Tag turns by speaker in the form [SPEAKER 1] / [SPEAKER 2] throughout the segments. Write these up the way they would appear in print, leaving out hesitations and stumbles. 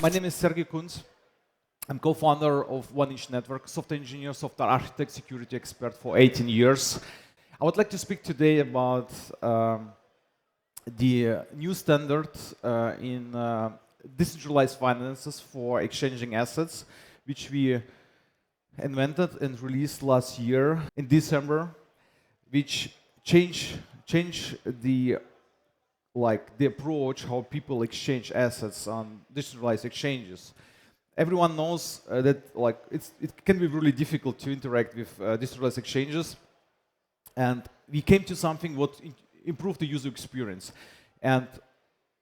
[SPEAKER 1] My name is Sergej Kunz. I'm co-founder of One Inch Network, software engineer, software architect, security expert for 18 years. I would like to speak today about the new standard in decentralized finances for exchanging assets, which we invented and released last year in December, which change the approach how people exchange assets on decentralized exchanges. Everyone knows that it can be really difficult to interact with decentralized exchanges, and we came to something what improve the user experience and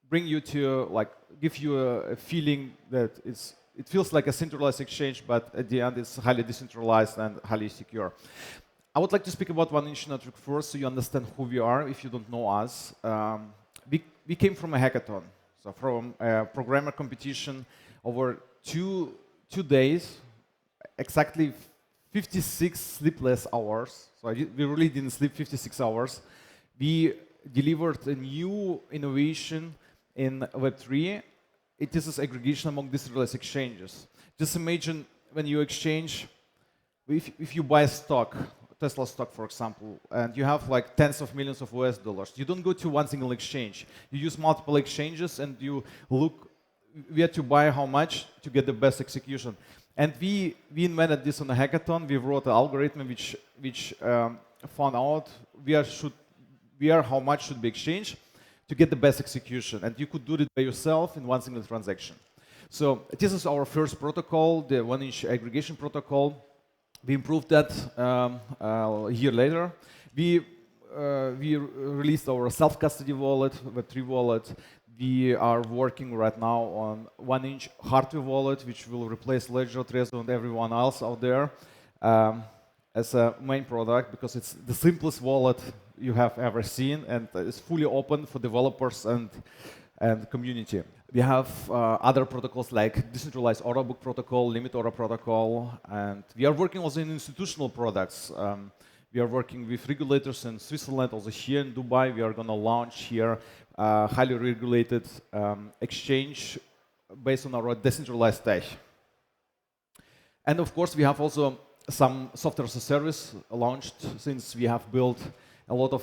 [SPEAKER 1] bring you to give you a feeling that it feels like a centralized exchange, but at the end it's highly decentralized and highly secure. I would like to speak about One Inch Network first, so you understand who we are if you don't know us. We came from a hackathon, so from a programmer competition over two days, exactly 56 sleepless hours. So we really didn't sleep 56 hours. We delivered a new innovation in Web3. It is aggregation among decentralized exchanges. Just imagine when you exchange, if you buy a stock, Tesla stock, for example, and you have like tens of millions of US dollars. You don't go to one single exchange. You use multiple exchanges and you look where to buy how much to get the best execution. And we invented this on a hackathon. We wrote an algorithm which found out where how much should be exchanged to get the best execution. And you could do it by yourself in one single transaction. So this is our first protocol, the One Inch aggregation protocol. We improved that a year later. We released our self-custody wallet, Web3 wallet. We are working right now on One Inch hardware wallet, which will replace Ledger, Trezor, and everyone else out there as a main product, because it's the simplest wallet you have ever seen, and it's fully open for developers and community. We have other protocols like decentralized order book protocol, limit order protocol, and we are working also in institutional products. We are working with regulators in Switzerland, also here in Dubai. We are going to launch here a highly regulated exchange based on our decentralized tech. And of course, we have also some software as a service launched, since we have built a lot of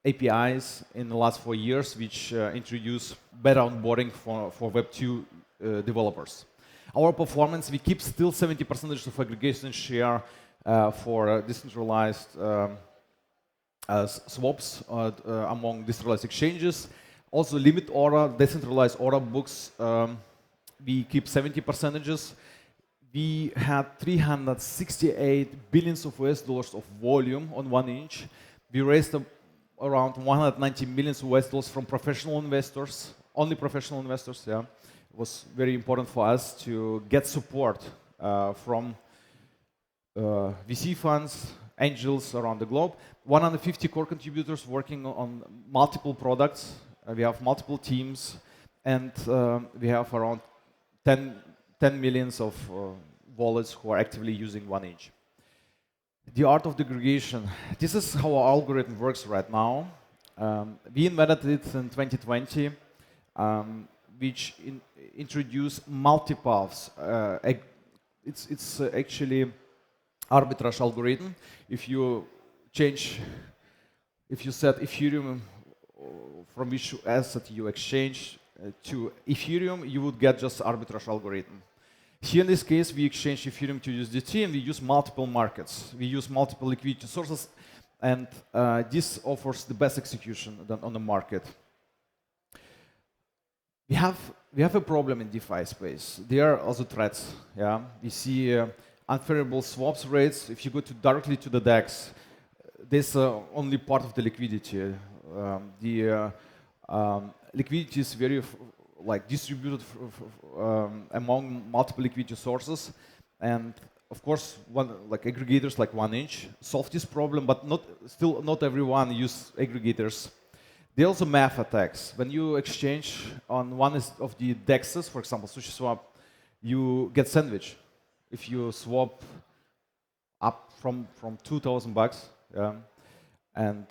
[SPEAKER 1] APIs in the last 4 years, which introduce better onboarding for Web2 developers. Our performance, we keep still 70% of aggregation share for decentralized swaps among decentralized exchanges. Also, limit order, decentralized order books, we keep 70%. We had 368 billions of US dollars of volume on One Inch. We raised around 190 million US dollars from professional investors, only professional investors. Yeah, it was very important for us to get support from VC funds, angels around the globe. 150 core contributors working on multiple products. We have multiple teams, and we have around 10 millions of wallets who are actively using One Inch. The art of the aggregation. This is how our algorithm works right now. We invented it in 2020, which introduced multipaths. It's actually arbitrage algorithm. If you set Ethereum from which asset you exchange to Ethereum, you would get just arbitrage algorithm. Here in this case, we exchange Ethereum to USDT, and we use multiple markets. We use multiple liquidity sources, and this offers the best execution on the market. We have a problem in DeFi space. There are also threats. Yeah, we see unfavorable swaps rates. If you go directly to the DEX, this only part of the liquidity. The liquidity is very distributed among multiple liquidity sources, and of course, aggregators like One Inch solve this problem, but still not everyone use aggregators. There are also math attacks. When you exchange on one of the DEXs, for example, SushiSwap, you get sandwich. If you swap up from $2,000, yeah, and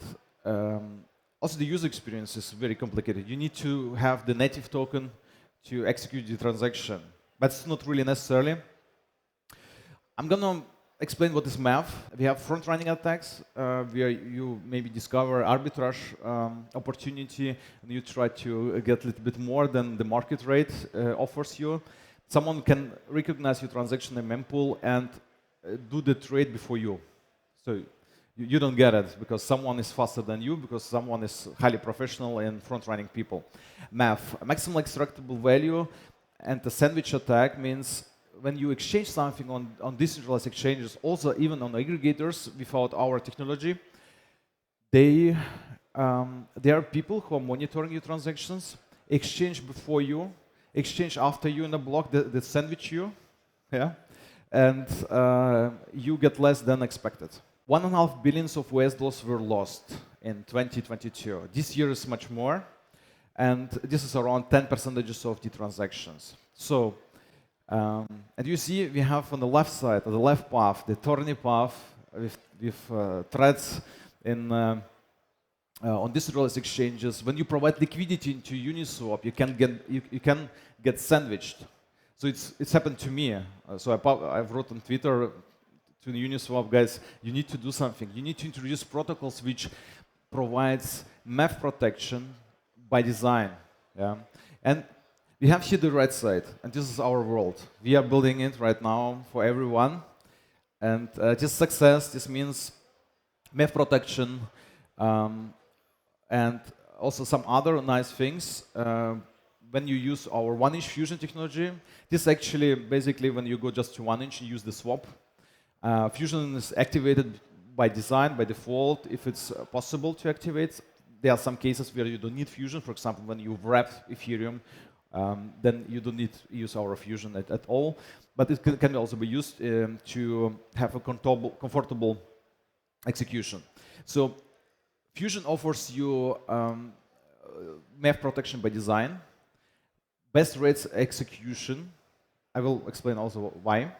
[SPEAKER 1] also the user experience is very complicated. You need to have the native token to execute the transaction. But it's not really necessarily. I'm gonna explain what is math. We have front-running attacks where you maybe discover arbitrage opportunity and you try to get a little bit more than the market rate offers you. Someone can recognize your transaction in mempool and do the trade before you. So you don't get it because someone is faster than you, because someone is highly professional and front-running people. Math, maximal extractable value, and the sandwich attack means when you exchange something on decentralized exchanges, also even on aggregators without our technology, there are people who are monitoring your transactions, exchange before you, exchange after you in a block, that sandwich you, yeah, and you get less than expected. $1.5 billion of US dollars were lost in 2022. This year is much more, and this is around 10% of the transactions. So, and you see we have on the left side, on the left path, the thorny path with threads in on decentralized exchanges. When you provide liquidity into Uniswap, you can get sandwiched. So it's happened to me. So I wrote on Twitter to the Uniswap guys, you need to do something. You need to introduce protocols which provides math protection by design. Yeah? And we have here the right side, and this is our world. We are building it right now for everyone. And this success, this means math protection, and also some other nice things. When you use our 1-inch fusion technology, this actually basically when you go just to 1-inch, you use the swap. Fusion is activated by design, by default, if it's possible to activate. There are some cases where you don't need fusion. For example, when you wrap Ethereum, then you don't need to use our fusion at all. But it can also be used to have a comfortable execution. So fusion offers you math protection by design, best rates execution. I will explain also why.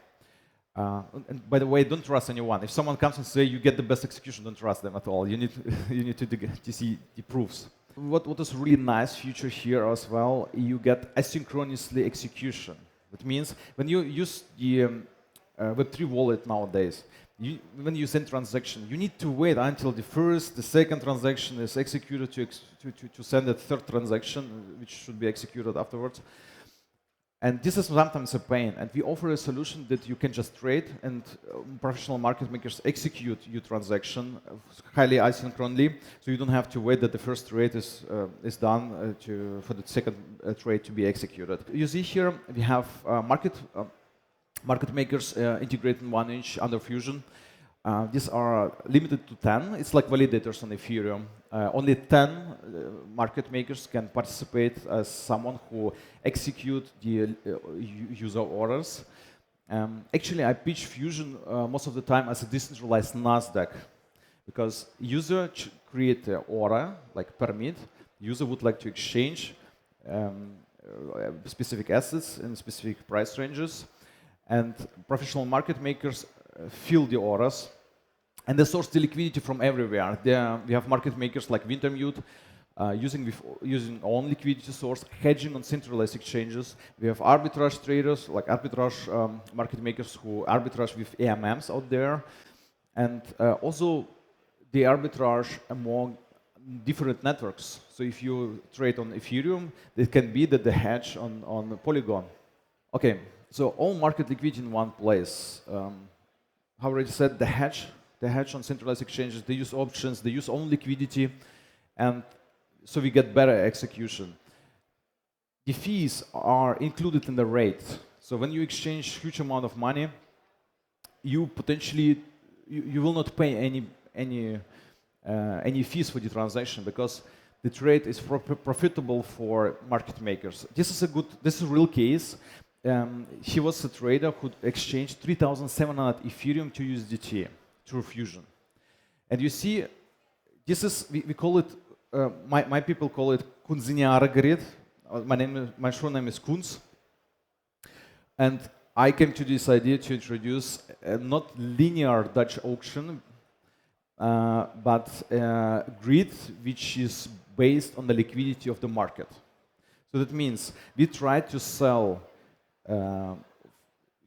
[SPEAKER 1] And by the way, don't trust anyone. If someone comes and says you get the best execution, don't trust them at all. You need to see the proofs. What is really nice feature here as well, you get asynchronously execution. That means when you use the Web3 wallet nowadays, when you send transaction, you need to wait until the second transaction is executed to send a third transaction, which should be executed afterwards. And this is sometimes a pain, and we offer a solution that you can just trade, and professional market makers execute your transaction highly asynchronously, so you don't have to wait that the first trade is done for the second trade to be executed. You see here we have market makers integrated in 1-inch under Fusion. These are limited to 10. It's like validators on Ethereum. Only 10 market makers can participate as someone who execute the user orders. Actually, I pitch Fusion most of the time as a decentralized NASDAQ, because user create an order, like permit. User would like to exchange specific assets in specific price ranges, and professional market makers fill the orders. And they source the liquidity from everywhere. We have market makers like Wintermute, using own liquidity source, hedging on centralized exchanges. We have arbitrage traders, like arbitrage market makers who arbitrage with AMMs out there. And also the arbitrage among different networks. So if you trade on Ethereum, it can be that the hedge on Polygon. Okay, so all market liquidity in one place. How already said, the hedge on centralized exchanges, they use options, they use own liquidity, and so we get better execution. The fees are included in the rate. So when you exchange huge amount of money, you potentially you will not pay any fees for the transaction, because the trade is profitable for market makers. This is a real case. He was a trader who exchanged 3,700 Ethereum to USDT through Fusion. And you see, this is, we call it, my people call it Kunziniara grid. My short name is Kunz. And I came to this idea to introduce a not linear Dutch auction, but a grid which is based on the liquidity of the market. So that means we try to sell,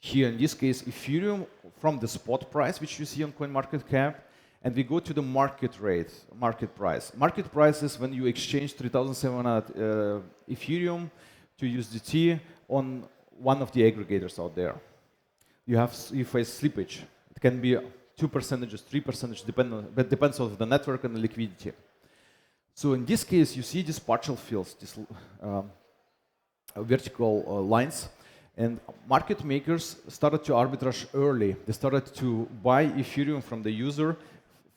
[SPEAKER 1] here in this case, Ethereum from the spot price, which you see on CoinMarketCap, and we go to the market rate, market price. Market price is when you exchange 3,700 Ethereum to USDT on one of the aggregators out there. You face slippage. It can be 2%, 3%, but depends on the network and the liquidity. So in this case, you see these partial fills, these vertical lines, and market makers started to arbitrage early. They started to buy Ethereum from the user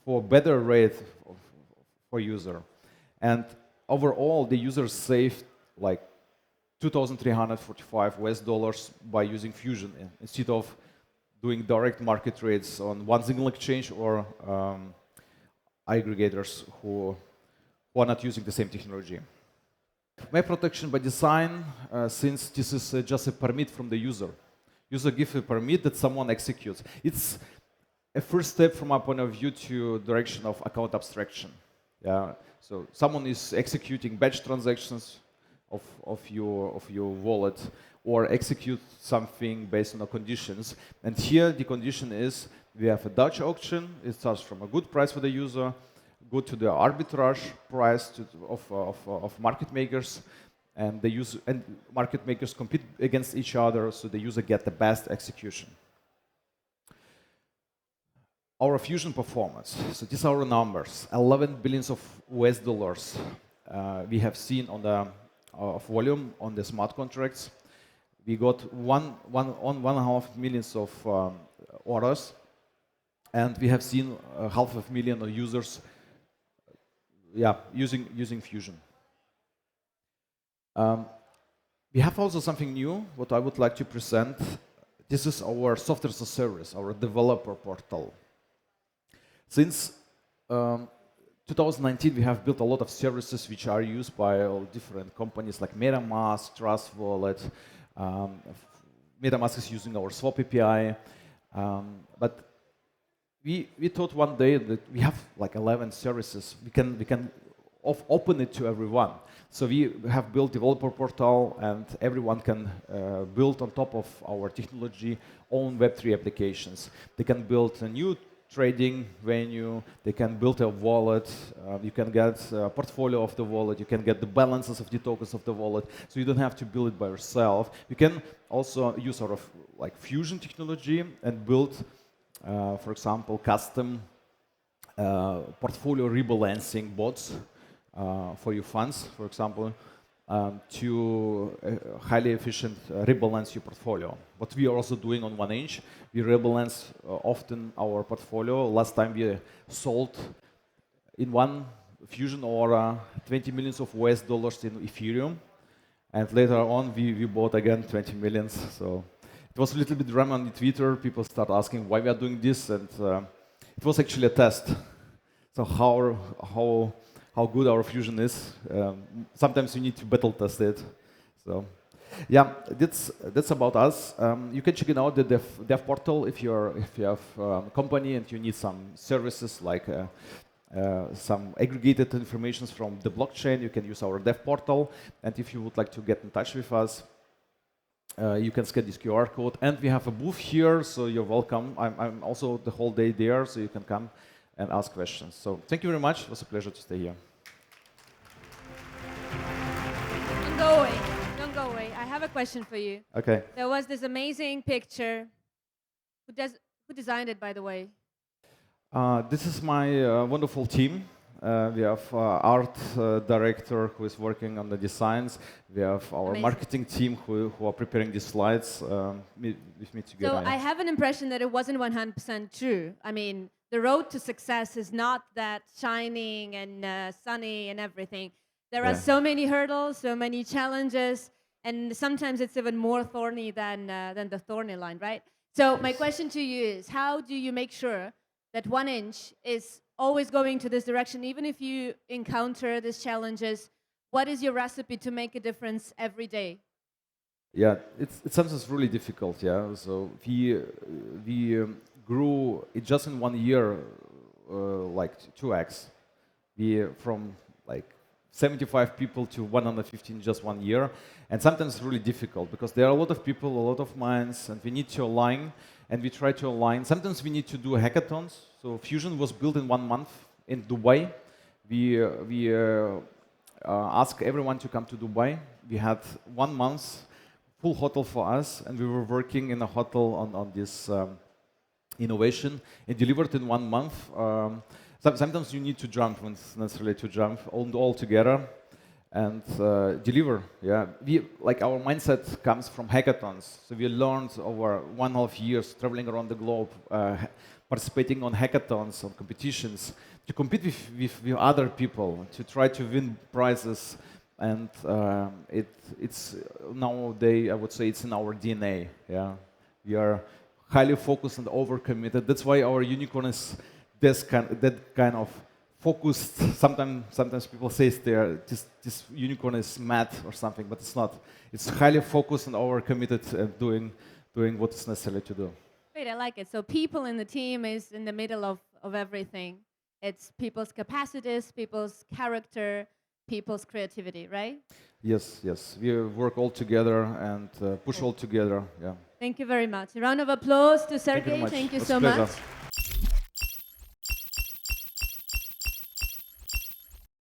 [SPEAKER 1] for better rate for user. And overall, the users saved like 2,345 US dollars by using Fusion instead of doing direct market trades on one single exchange or aggregators who are not using the same technology. Map protection by design, since this is just a permit from the user. User gives a permit that someone executes. It's a first step from my point of view to direction of account abstraction. Yeah. So someone is executing batch transactions of your wallet or execute something based on the conditions. And here the condition is we have a Dutch auction. It starts from a good price for the user, go to the arbitrage price of market makers, and market makers compete against each other, so the user get the best execution. Our Fusion performance. So these are our numbers. 11 billions of US dollars we have seen on the volume on the smart contracts. We got 1.5 million of orders, and we have seen 500,000 of users using Fusion. We have also something new, what I would like to present. This is our software as a service, our developer portal. Since 2019, we have built a lot of services which are used by all different companies like MetaMask, Trust Wallet. MetaMask is using our Swap API, but we thought one day that we have like 11 services. We can open it to everyone. So we have built developer portal, and everyone can build on top of our technology own Web3 applications. They can build a new trading venue, they can build a wallet, you can get a portfolio of the wallet, you can get the balances of the tokens of the wallet, so you don't have to build it by yourself. You can also use sort of like Fusion technology and build, for example, custom portfolio rebalancing bots for your funds, for example, to highly efficient rebalance your portfolio. What we are also doing on OneInch, we rebalance often our portfolio. Last time we sold in one Fusion order 20 millions of US dollars in Ethereum, and later on we bought again 20 millions. So it was a little bit drama on Twitter. People start asking why we are doing this, and it was actually a test. So how good our Fusion is. Sometimes you need to battle test it. So, yeah, that's about us. You can check it out the dev portal if you have a company and you need some services like some aggregated information from the blockchain. You can use our dev portal, and if you would like to get in touch with us, you can scan this QR code. And we have a booth here, so you're welcome. I'm also the whole day there, so you can come and ask questions. So thank you very much. It was a pleasure to stay here.
[SPEAKER 2] Don't go away. I have a question for you.
[SPEAKER 1] Okay.
[SPEAKER 2] There was this amazing picture. Who designed it, by the way?
[SPEAKER 1] This is my wonderful team. We have art director who is working on the designs. We have our marketing team who are preparing the slides with me together.
[SPEAKER 2] So I have an impression that it wasn't 100% true. I mean, the road to success is not that shining and sunny and everything. There are so many hurdles, so many challenges, and sometimes it's even more thorny than the thorny line, right? So my question to you is, how do you make sure that OneInch is always going to this direction, even if you encounter these challenges? What is your recipe to make a difference every day?
[SPEAKER 1] Yeah, it's sometimes really difficult. Yeah, so we grew just in 1 year like 2x. We from like 75 people to 150 in just 1 year. And sometimes it's really difficult because there are a lot of people, a lot of minds, and we need to align, and we try to align. Sometimes we need to do hackathons. So Fusion was built in 1 month in Dubai. We asked everyone to come to Dubai. We had 1 month full hotel for us, and we were working in a hotel on this innovation and delivered in 1 month. Sometimes you need to jump when it's necessary to jump all together and deliver. Yeah, our mindset comes from hackathons. So we learned over 1.5 years traveling around the globe, participating on hackathons, on competitions, to compete with other people, to try to win prizes. And it's nowadays, I would say, it's in our DNA. Yeah, we are highly focused and overcommitted. That's why our unicorn is that kind of focused. Sometimes people say this unicorn is mad or something, but it's not. It's highly focused and overcommitted and doing what is necessary to do.
[SPEAKER 2] Great, I like it. So people in the team is in the middle of everything. It's people's capacities, people's character, people's creativity, right?
[SPEAKER 1] Yes. We work all together and push all together. Yeah.
[SPEAKER 2] Thank you very much. A round of applause to Sergej. Thank you so much.